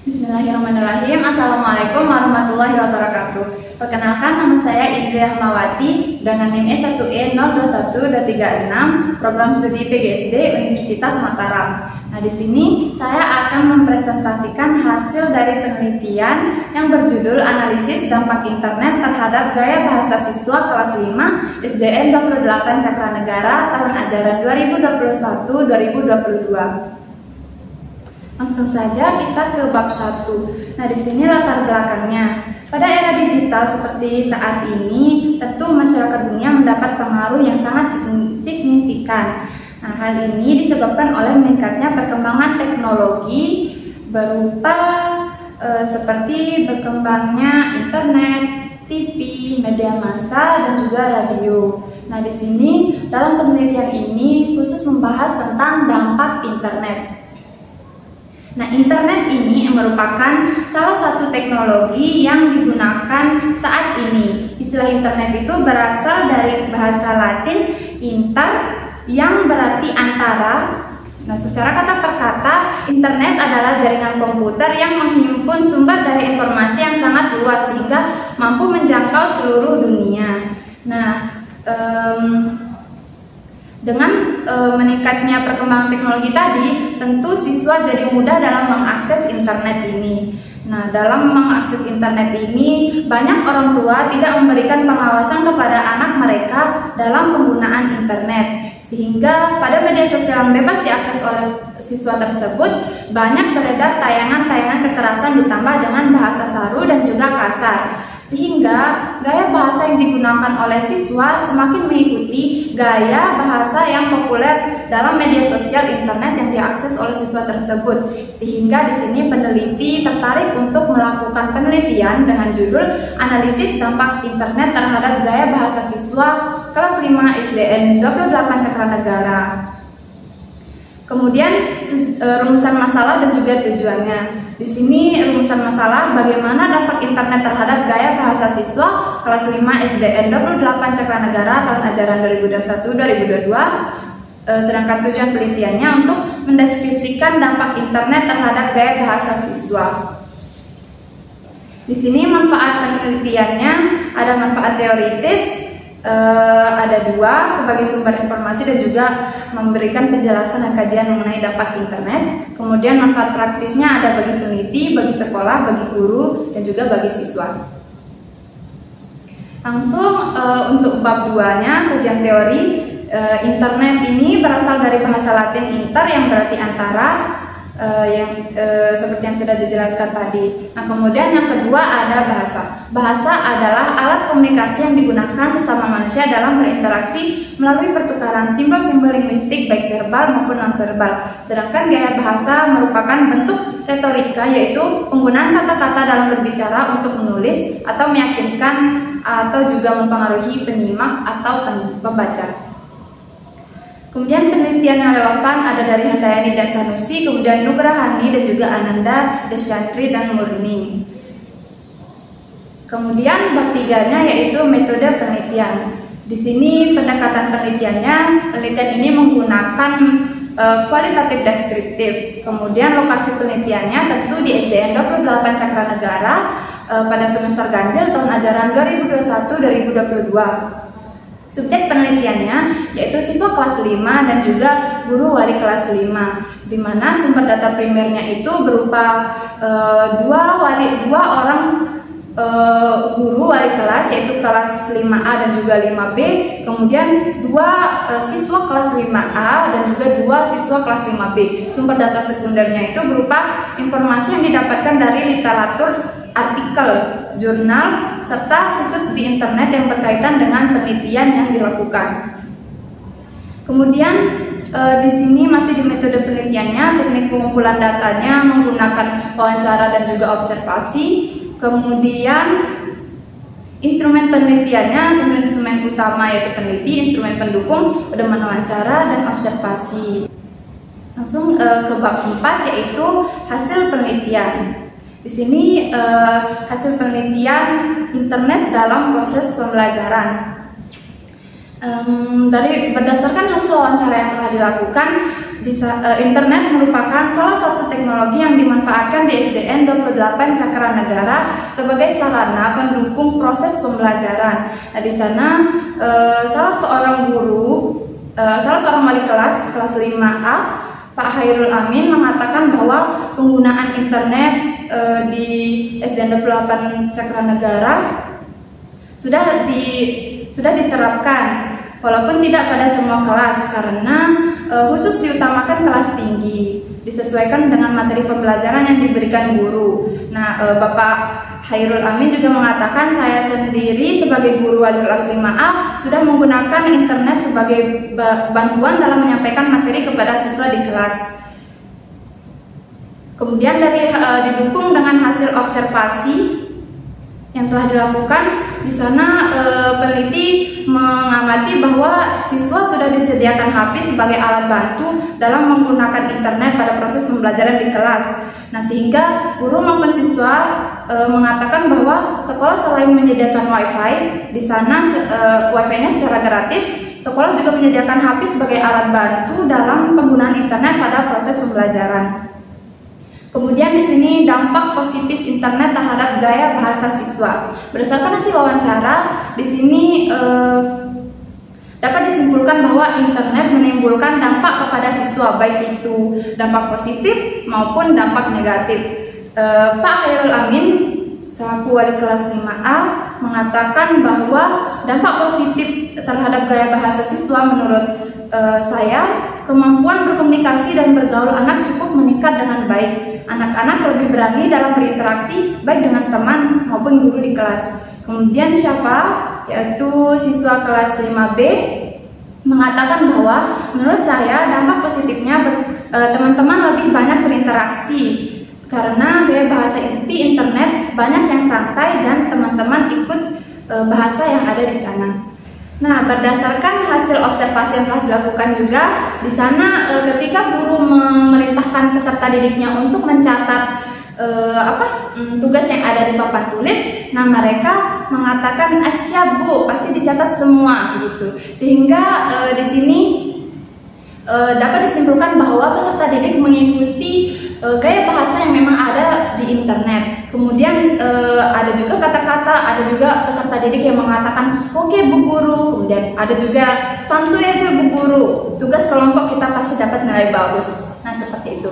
Bismillahirrahmanirrahim. Assalamualaikum warahmatullahi wabarakatuh. Perkenalkan, nama saya Indri Rahmawati dengan NIM S1E021-236, program studi PGSD Universitas Mataram. Nah, di sini saya akan mempresentasikan hasil dari penelitian yang berjudul Analisis Dampak Internet Terhadap Gaya Bahasa Siswa Kelas 5 SDN 28 Cakranegara tahun ajaran 2021-2022. Langsung saja kita ke bab 1. Nah, di sini latar belakangnya. Pada era digital seperti saat ini, tentu masyarakat dunia mendapat pengaruh yang sangat signifikan. Nah, hal ini disebabkan oleh meningkatnya perkembangan teknologi berupa seperti berkembangnya internet, TV, media massa, dan juga radio. Nah, di sini dalam penelitian ini khusus membahas tentang dampak internet. Nah, internet ini merupakan salah satu teknologi yang digunakan saat ini. Istilah internet itu berasal dari bahasa Latin inter yang berarti antara. Nah, secara kata per kata, internet adalah jaringan komputer yang menghimpun sumber dari informasi yang sangat luas sehingga mampu menjangkau seluruh dunia. Nah, dengan meningkatnya perkembangan teknologi tadi, tentu siswa jadi mudah dalam mengakses internet ini. Nah, dalam mengakses internet ini, banyak orang tua tidak memberikan pengawasan kepada anak mereka dalam penggunaan internet. Sehingga pada media sosial yang bebas diakses oleh siswa tersebut, banyak beredar tayangan-tayangan kekerasan ditambah dengan bahasa saru dan juga kasar. Sehingga gaya bahasa yang digunakan oleh siswa semakin mengikuti gaya bahasa yang populer dalam media sosial internet yang diakses oleh siswa tersebut. Sehingga di sini peneliti tertarik untuk melakukan penelitian dengan judul Analisis Dampak Internet Terhadap Gaya Bahasa Siswa Kelas 5 SDN 28 Cakranegara. Kemudian rumusan masalah dan juga tujuannya. Di sini rumusan masalah bagaimana dampak internet terhadap gaya bahasa siswa kelas 5 SDN 28 Cakranegara tahun ajaran 2021-2022. Sedangkan tujuan penelitiannya untuk mendeskripsikan dampak internet terhadap gaya bahasa siswa. Di sini manfaat penelitiannya ada manfaat teoritis, ada 2 sebagai sumber informasi dan juga memberikan penjelasan dan kajian mengenai dampak internet. Kemudian manfaat praktisnya ada bagi peneliti, bagi sekolah, bagi guru, dan juga bagi siswa. Langsung untuk bab 2-nya, kajian teori. Internet ini berasal dari bahasa Latin inter yang berarti antara, seperti yang sudah dijelaskan tadi. Nah, kemudian yang kedua ada bahasa. Bahasa adalah alat komunikasi yang digunakan sesama manusia dalam berinteraksi melalui pertukaran simbol-simbol linguistik baik verbal maupun non-verbal. Sedangkan gaya bahasa merupakan bentuk retorika, yaitu penggunaan kata-kata dalam berbicara untuk menulis atau meyakinkan atau juga mempengaruhi penyimak atau pembaca. Kemudian penelitian yang relevan ada dari Handayani dan Sanusi, kemudian Nugrahani dan juga Ananda, Desyantri dan Murni. Kemudian bab 3-nya yaitu metode penelitian. Di sini pendekatan penelitiannya, penelitian ini menggunakan kualitatif deskriptif. Kemudian lokasi penelitiannya tentu di SDN 28 Cakranegara pada semester ganjil tahun ajaran 2021-2022. Subjek penelitiannya yaitu siswa kelas 5 dan juga guru wali kelas 5, di mana sumber data primernya itu berupa dua orang guru wali kelas yaitu kelas 5A dan juga 5B, kemudian 2 siswa kelas 5A dan juga 2 siswa kelas 5B. Sumber data sekundernya itu berupa informasi yang didapatkan dari literatur, artikel, jurnal, serta situs di internet yang berkaitan dengan penelitian yang dilakukan. Kemudian di sini masih di metode penelitiannya, teknik pengumpulan datanya menggunakan wawancara dan juga observasi. Kemudian instrumen penelitiannya, tentu instrumen utama yaitu peneliti, instrumen pendukung, pedoman wawancara dan observasi. Langsung ke bab 4 yaitu hasil penelitian. Di sini hasil penelitian internet dalam proses pembelajaran. Dari berdasarkan hasil wawancara yang telah dilakukan, internet merupakan salah satu teknologi yang dimanfaatkan di SDN 28 Cakranegara sebagai sarana pendukung proses pembelajaran. Nah, di sana salah seorang wali kelas 5A, Pak Hairul Amin, mengatakan bahwa penggunaan internet di SDN 28 Cakranegara sudah diterapkan, walaupun tidak pada semua kelas karena khusus diutamakan kelas tinggi, disesuaikan dengan materi pembelajaran yang diberikan guru. Nah, Bapak Hairul Amin juga mengatakan, saya sendiri sebagai guru wali kelas 5A sudah menggunakan internet sebagai bantuan dalam menyampaikan materi kepada siswa di kelas. Kemudian didukung dengan hasil observasi yang telah dilakukan, di sana peneliti mengamati bahwa siswa sudah disediakan HP sebagai alat bantu dalam menggunakan internet pada proses pembelajaran di kelas. Nah, sehingga guru maupun siswa mengatakan bahwa sekolah selain menyediakan WiFi, di sana WiFi-nya secara gratis, sekolah juga menyediakan HP sebagai alat bantu dalam penggunaan internet pada proses pembelajaran. Kemudian di sini dampak positif internet terhadap gaya bahasa siswa. Berdasarkan hasil wawancara, di sini dapat disimpulkan bahwa internet menimbulkan dampak kepada siswa, baik itu dampak positif maupun dampak negatif. Pak Hairul Amin selaku wali kelas 5A mengatakan bahwa dampak positif terhadap gaya bahasa siswa menurut saya, kemampuan berkomunikasi dan bergaul anak cukup meningkat dengan baik. Anak-anak lebih berani dalam berinteraksi baik dengan teman maupun guru di kelas. Kemudian Syafa, yaitu siswa kelas 5B, mengatakan bahwa menurut saya dampak positifnya teman-teman lebih banyak berinteraksi karena gaya bahasa inti internet banyak yang santai dan teman-teman ikut bahasa yang ada di sana. Nah, berdasarkan hasil observasi yang telah dilakukan juga, di sana ketika guru memerintahkan peserta didiknya untuk mencatat tugas yang ada di papan tulis, nah mereka mengatakan siap Bu, pasti dicatat semua gitu. Sehingga di sini dapat disimpulkan bahwa peserta didik mengikuti gaya bahasa yang memang ada di internet. Kemudian ada juga kata-kata, ada juga peserta didik yang mengatakan oke Bu Guru. Kemudian ada juga santuy aja Bu Guru, tugas kelompok kita pasti dapat nilai bagus. Nah, seperti itu.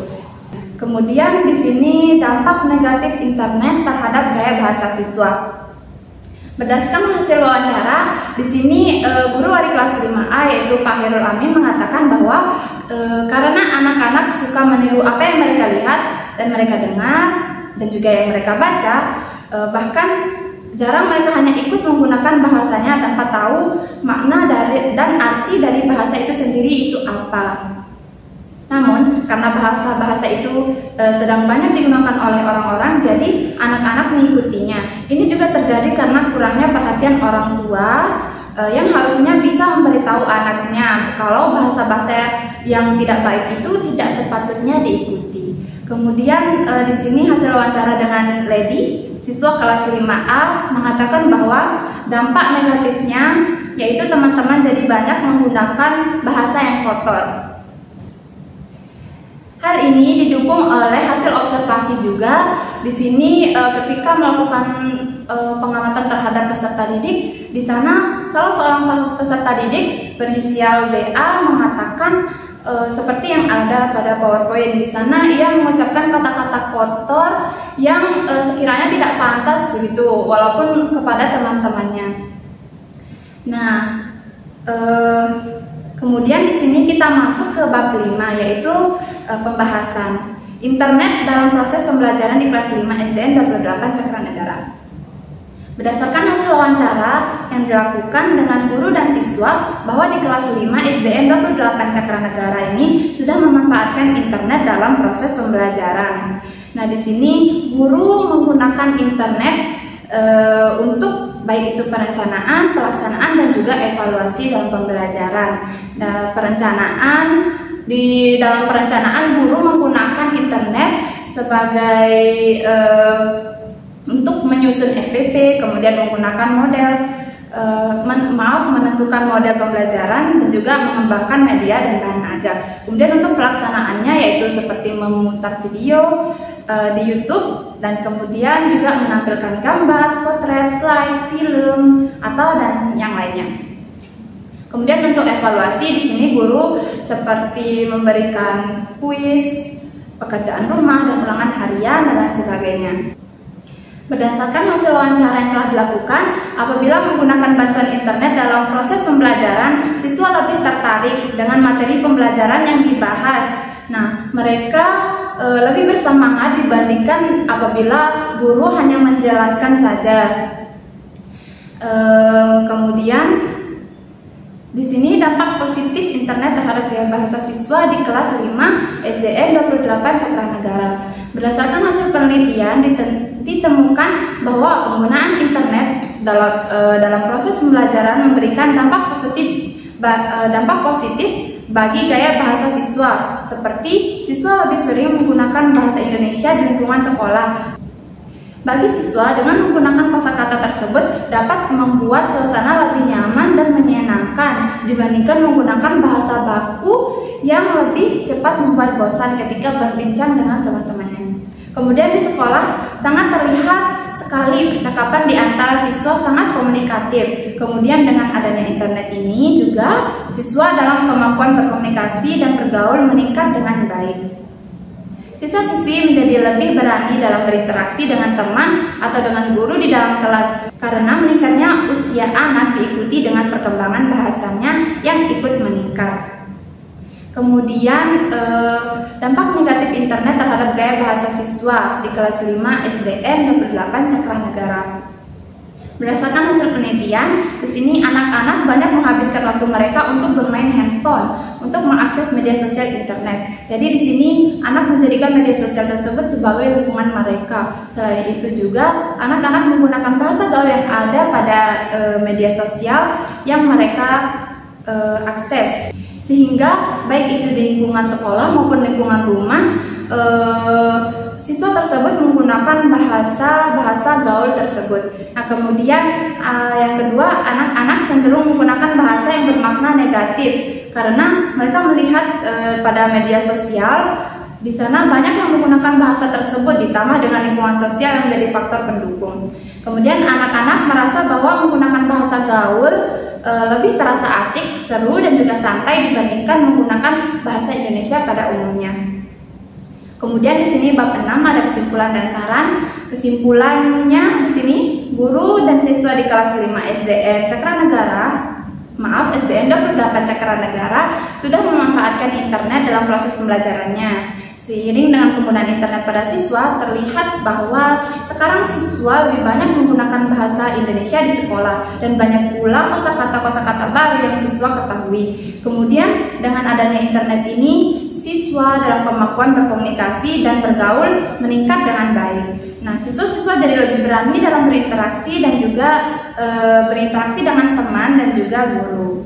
Kemudian di sini dampak negatif internet terhadap gaya bahasa siswa. Berdasarkan hasil wawancara, di sini guru wali kelas 5A yaitu Pak Hairul Amin mengatakan bahwa karena anak-anak suka meniru apa yang mereka lihat dan mereka dengar dan juga yang mereka baca, bahkan jarang mereka hanya ikut menggunakan bahasanya tanpa tahu makna dan arti dari bahasa itu sendiri itu apa. Namun, karena bahasa-bahasa itu sedang banyak digunakan oleh orang-orang, jadi anak-anak mengikutinya. Ini juga terjadi karena kurangnya perhatian orang tua yang harusnya bisa memberitahu anaknya kalau bahasa-bahasa yang tidak baik itu tidak sepatutnya diikuti. Kemudian di sini hasil wawancara dengan Lady, siswa kelas 5A, mengatakan bahwa dampak negatifnya yaitu teman-teman jadi banyak menggunakan bahasa yang kotor. Hal ini didukung oleh hasil observasi juga. Di sini ketika melakukan pengamatan terhadap peserta didik, di sana salah seorang peserta didik berinisial BA mengatakan seperti yang ada pada PowerPoint. Di sana ia mengucapkan kata-kata kotor yang sekiranya tidak pantas begitu, walaupun kepada teman-temannya. Nah, kemudian di sini kita masuk ke bab 5, yaitu pembahasan internet dalam proses pembelajaran di kelas 5 SDN 28 Cakranegara. Berdasarkan hasil wawancara yang dilakukan dengan guru dan siswa bahwa di kelas 5 SDN 28 Cakranegara ini sudah memanfaatkan internet dalam proses pembelajaran. Nah, di sini guru menggunakan internet untuk baik itu perencanaan, pelaksanaan, dan juga evaluasi dalam pembelajaran. Nah, dalam perencanaan guru menggunakan internet sebagai untuk menyusun FPP, kemudian menggunakan model menentukan model pembelajaran dan juga mengembangkan media dan bahan ajar. Kemudian untuk pelaksanaannya yaitu seperti memutar video di YouTube dan kemudian juga menampilkan gambar, potret, slide, film dan yang lainnya. Kemudian untuk evaluasi di sini guru seperti memberikan kuis, pekerjaan rumah dan ulangan harian dan lain sebagainya. Berdasarkan hasil wawancara yang telah dilakukan, apabila menggunakan bantuan internet dalam proses pembelajaran, siswa lebih tertarik dengan materi pembelajaran yang dibahas. Nah, mereka lebih bersemangat dibandingkan apabila guru hanya menjelaskan saja. Kemudian di sini dampak positif internet terhadap gaya bahasa siswa di kelas 5 SDN 28 Cakranagara. Berdasarkan hasil penelitian ditemukan bahwa penggunaan internet dalam proses pembelajaran memberikan dampak positif bagi gaya bahasa siswa, seperti siswa lebih sering menggunakan bahasa Indonesia di lingkungan sekolah. Bagi siswa, dengan menggunakan kosakata tersebut dapat membuat suasana lebih nyaman dan menyenangkan dibandingkan menggunakan bahasa baku yang lebih cepat membuat bosan ketika berbincang dengan teman-temannya. Kemudian di sekolah sangat terlihat sekali percakapan di antara siswa sangat komunikatif. Kemudian dengan adanya internet ini juga siswa dalam kemampuan berkomunikasi dan bergaul meningkat dengan baik. Siswa-siswi menjadi lebih berani dalam berinteraksi dengan teman atau dengan guru di dalam kelas karena meningkatnya usia anak diikuti dengan perkembangan bahasanya yang ikut meningkat. Kemudian dampak negatif internet terhadap gaya bahasa siswa di kelas 5 SDN 28 Cakranagara. Berdasarkan hasil penelitian, di sini anak-anak banyak menghabiskan waktu mereka untuk bermain handphone, untuk mengakses media sosial internet. Jadi di sini anak menjadikan media sosial tersebut sebagai lingkungan mereka. Selain itu juga anak-anak menggunakan bahasa gaul yang ada pada media sosial yang mereka akses. Sehingga baik itu di lingkungan sekolah maupun lingkungan rumah, siswa tersebut menggunakan bahasa gaul tersebut. Nah, kemudian yang kedua, anak-anak cenderung menggunakan bahasa yang bermakna negatif karena mereka melihat pada media sosial di sana banyak yang menggunakan bahasa tersebut ditambah dengan lingkungan sosial yang menjadi faktor pendukung. Kemudian anak-anak merasa bahwa menggunakan bahasa gaul lebih terasa asik, seru dan juga santai dibandingkan menggunakan bahasa Indonesia pada umumnya. Kemudian di sini bab 6 ada kesimpulan dan saran. Kesimpulannya di sini guru dan siswa di kelas 5 SDN SDN 28 Cakranagara sudah memanfaatkan internet dalam proses pembelajarannya. Seiring dengan penggunaan internet pada siswa, terlihat bahwa sekarang siswa lebih banyak menggunakan bahasa Indonesia di sekolah dan banyak pula kosakata baru yang siswa ketahui. Kemudian dengan adanya internet ini, siswa dalam kemampuan berkomunikasi dan bergaul meningkat dengan baik. Nah, siswa-siswa jadi lebih berani dalam berinteraksi dan juga berinteraksi dengan teman dan juga guru.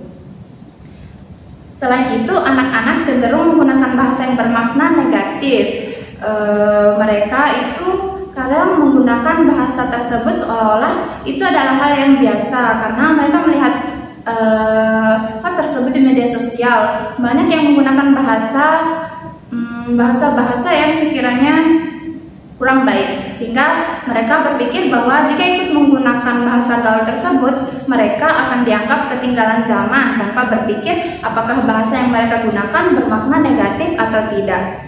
Selain itu, anak-anak cenderung menggunakan bahasa yang bermakna negatif. Mereka itu kadang menggunakan bahasa tersebut seolah-olah itu adalah hal yang biasa karena mereka melihat hal tersebut di media sosial. Banyak yang menggunakan bahasa-bahasa yang sekiranya kurang baik, sehingga mereka berpikir bahwa jika ikut menggunakan bahasa gaul tersebut, mereka akan dianggap ketinggalan zaman tanpa berpikir apakah bahasa yang mereka gunakan bermakna negatif atau tidak.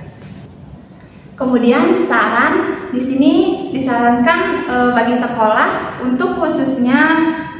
Kemudian saran di sini disarankan bagi sekolah untuk khususnya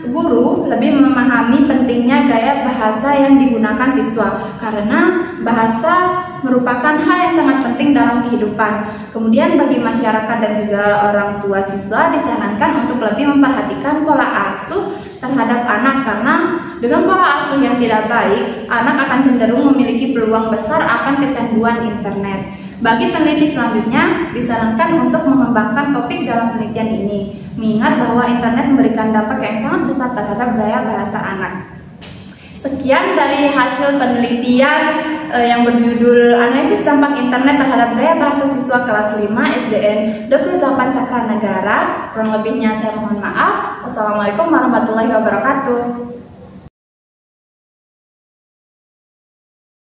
guru lebih memahami pentingnya gaya bahasa yang digunakan siswa karena bahasa merupakan hal yang sangat penting dalam kehidupan. Kemudian bagi masyarakat dan juga orang tua siswa disarankan untuk lebih memperhatikan pola asuh terhadap anak karena dengan pola asuh yang tidak baik, anak akan cenderung memiliki peluang besar akan kecanduan internet. Bagi peneliti selanjutnya, disarankan untuk mengembangkan topik dalam penelitian ini, mengingat bahwa internet memberikan dampak yang sangat besar terhadap gaya bahasa anak. Sekian dari hasil penelitian yang berjudul Analisis Dampak Internet Terhadap Gaya Bahasa Siswa Kelas 5 SDN 28 Cakranagara. Kurang lebihnya saya mohon maaf. Wassalamualaikum warahmatullahi wabarakatuh.